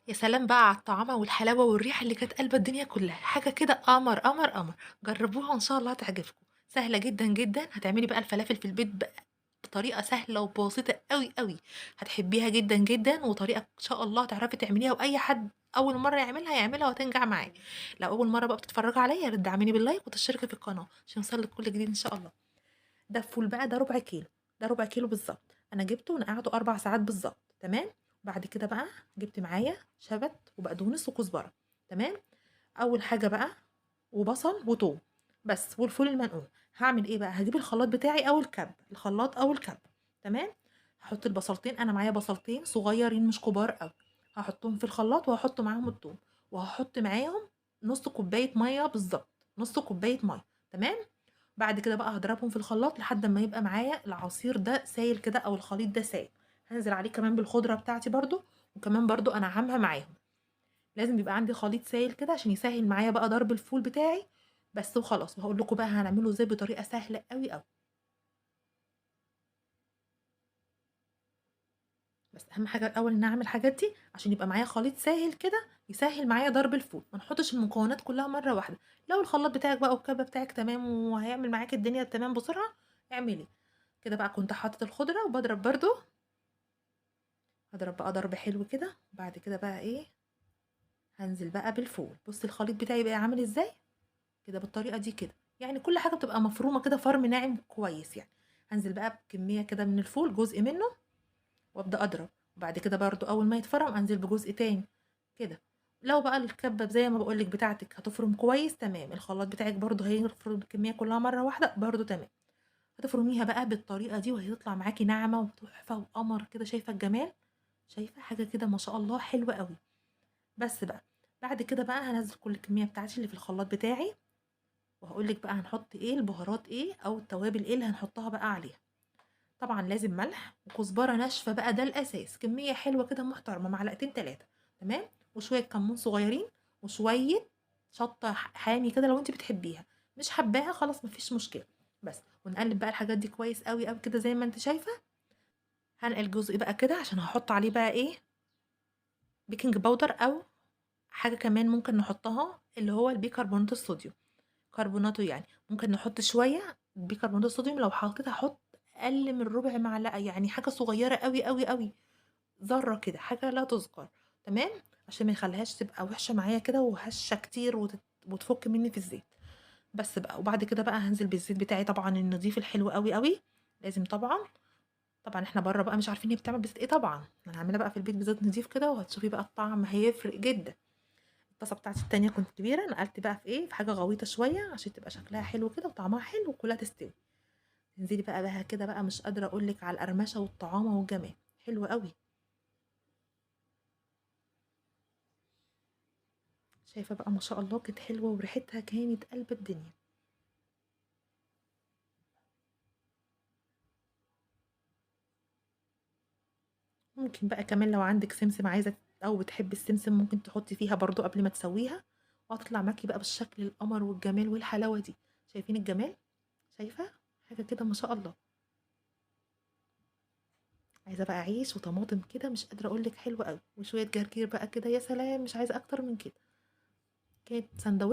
يا سلام بقى على الطعامة والحلاوة والريحة اللي كانت قالبة الدنيا كلّها، حاجة كده قمر، قمر، قمر. جرّبوها وإن شاء الله هتعجبكم، سهلة جدًا، جدًا. هتعملي بقى الفلافل في البيت بطريقة سهلة وبسيطة أوي، أوي. هتحبيها جدًا، جدًا، وطريقة إن شاء الله هتعرفي تعمليها، وأي حد أول مرّة يعملها، يعملها وهتنجح معاه. لو أول مرّة بقى بتتفرّجي عليَّ يا ريت تدعميني باللايك وتشتركي في القناة عشان يوصلِك كل جديد إن شاء الله. ده الفول بقى ده ربع كيلو، ده ربع كيلو بالضبط. أنا جِبته نقعته 4 ساعات بالضبط، تمام. بعد كده بقى جِبت معايا شبت وبقدونس وكزبرة، تمام. أول حاجة بقى وبصل وتوم بس، والفول المنقوع. هاعمل إيه بقى، هاجيب الخلاط بتاعي أو الكَبّة، الخلاط أو الكَبّة، تمام. هاحط البصلتين، أنا معايا بصلتين صغيرين مش كبار أوي، هاحطهم في الخلاط وهاحط معاهم التوم، وهاحط معاهم نُص كوباية مَيّة بالضبط، نُص كوباية مَيّة، تمام. بعد كده بقى هاضربهم في الخلاط لحد أمّا يبقى معايا العصير ده سايل كده أو الخليط ده سايل. هانزل عليه كمان بالخضرة بتاعتي برضه، وكمان برضه أنعّمها معاهم. لازم يبقى عندي خليط سايل كده عشان يسهّل معايا بقى ضرب الفول بتاعي، بس وخلاص. وهاقول لكم بقى هنعمله إزاي بطريقة سهلة أوي، أوي. بس أهم حاجة الأول إن أعمل الحاجات دي عشان يبقى معايا خليط سايل كده يسهّل معايا ضرب الفول، ما نحطش المكونات كلّها مرّة واحدة. لو الخلاط بتاعِك بقى والكبة بتاعِك تمام وهيعمل معاكِ الدنيا تمام بسرعة، اعملي. كده بقى كنت حاطة الخضرة وباضرب برضه، هاضرب بقى ضرب حلو كده. وبعد كده بقى إيه، هانزل بقى بالفول. بُصّي الخليط بتاعي بقى عامل إزاي، كده بالطريقة دي كده. يعني كل حاجة بتبقى مفرومة كده فرم ناعم كويس يعني. هانزل بقى بكمية كده من الفول، جزء منه، وأبدأ أضرب. وبعد كده برضه أول ما يتفرم أنزل بجزء تاني كده. لو بقى الكبة زي ما باقول لِك بتاعتِك هتفرم كويس تمام، الخلاط بتاعِك برضه هيفرم الكمية كلها مرة واحدة برضه تمام. هتفرميها بقى بالطريقة دي وهتطلع معاكِ ناعمة وتحفة وقمر كده. شايفة الجمال؟ شايفة حاجة كده ما شاء الله حلوة أوي. بس بقى بعد كده بقى هانزّل كل الكمية بتاعتي اللي في الخلاط بتاعي، وهاقول لِك بقى هنحط إيه، البهارات إيه أو التوابل إيه اللي هنحطها بقى عليها. طبعًا لازم ملح وكزبرة ناشفة بقى ده الأساس، كمية حلوة كده محترمة، معلقتين 3، تمام. وشوية كمون صغيرين، وشوية شطة حامي كده لو أنتِ بتحبيها. مش حاباها خلاص ما فيش مشكلة. بس ونقلب بقى الحاجات دي كويس أوي، أوي كده زي ما أنتِ شايفة. هانقل جزء بقى كده عشان هاحط عليه بقى إيه، بيكنج باودر أو حاجة كمان ممكن نحطها اللي هو البيكربونات الصوديوم، كربوناته يعني. ممكن نحط شوية بيكربونات الصوديوم، لو حطيت هاحط أقل من ربع معلقة، يعني حاجة صغيرة أوي، أوي، أوي، ذرة كده، حاجة لا تُذكر، تمام. عشان ما يخليهاش تبقى وحشة معايا كده وهشة كتير وتفك مني في الزيت. بس بقى وبعد كده بقى هانزل بالزيت بتاعي طبعًا النضيف الحلو أوي، أوي. لازم طبعًا. طبعًا إحنا برّه بقى مش عارفين هي بتتعمل بزيت إيه طبعًا، أنا هاعملها بقى في البيت بزيت نضيف كده وهتشوفي بقى الطعم هيفرق جدًا. الطاسة بتاعتي التانية كانت كبيرة، نقلت بقى في إيه، في حاجة غويطة شوية عشان تبقى شكلها حلو كده وطعمها حلو وكلها تستوي. تنزلي بقى بها كده بقى مش قادرة أقول لِك على القرمشة والطعامة والجمال، حلو أوي. شايفة بقى ما شاء الله كانت حلوة وريحتها كانت قلب الدنيا. ممكن بقى كمان لو عندِك سمسم عايزة أو بتحبي السمسم ممكن تحطي فيها برضه قبل ما تسويها، وهتطلع معاكِ بقى بالشكل القمر والجمال والحلاوة دي. شايفين الجمال؟ شايفة؟ حاجة كده ما شاء الله. عايزة بقى عيش وطماطم كده مش قادرة أقول لِك حلوة أوي، وشوية جرجير بقى كده يا سلام مش عايزة أكتر من كده. كانت ساندوتش